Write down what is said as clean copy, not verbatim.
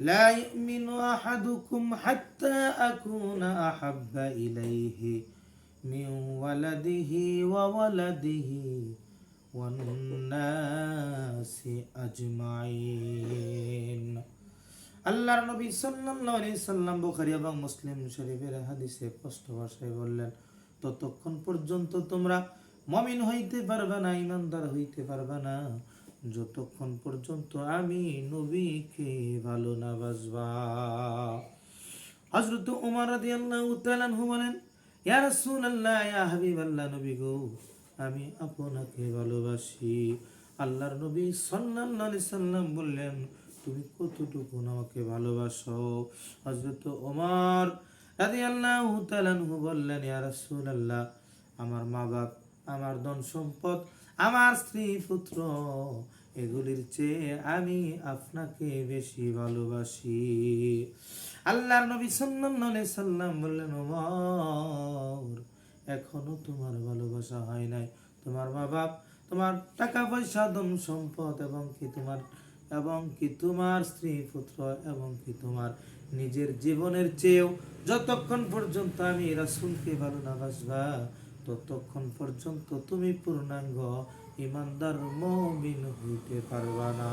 লা ইউমিনু আহাদুকুম হাত্তা আকুনা আহাব্বা ইলাইহি মিন ওয়ালাদিহি ওয়া ওয়ালাদিহি ওয়ান নাসি আজমাইন। আল্লাহর নবী সাল্লাল্লাহু আলাইহি সাল্লাম বুখারী এবং মুসলিম শরীফের হাদিসে স্পষ্ট ভাষায় বললেন, ততক্ষণ পর্যন্ত তোমরা মুমিন হইতে পারবে না, ঈমানদার হইতে পারবে না, যতক্ষণ পর্যন্ত আমি নবীকে ভালো না বাসবা। হযরত ওমর রাদিয়াল্লাহু তাআলা আনহু বলেন, ইয়া রাসূলুল্লাহ, ইয়া হাবিবাল্লাহ, নবী গো, আমি আপনাকে ভালোবাসি। আল্লাহর নবী সাল্লাল্লাহু আলাইহি সাল্লাম বললেন, তুমি কতটুকু আমাকে ভালোবাসো? হযরত ওমর রাদিয়াল্লাহু তাআলা আনহু বললেন, ইয়া রাসূলুল্লাহ, আমার মা বাপ, আমার ধন সম্পদ, আমার স্ত্রী পুত্র, এগুলির চেয়ে আমি আপনাকে বেশি ভালোবাসি। আল্লাহর নবী সাল্লাল্লাহু আলাইহি সাল্লাম বললেন, ওমর, এখনো তোমার ভালোবাসা হয় নাই। তোমার মা বাপ, তোমার টাকা পয়সা, ধন সম্পদ, এবং কি তোমার স্ত্রী পুত্র, এবং কি তোমার নিজের জীবনের চেয়েও যতক্ষণ পর্যন্ত আমি রাসূলকে ভালো না বাসবা, ততক্ষণ পর্যন্ত তুমি পূর্ণাঙ্গ ঈমানদার মুমিন হইতে পারবা না।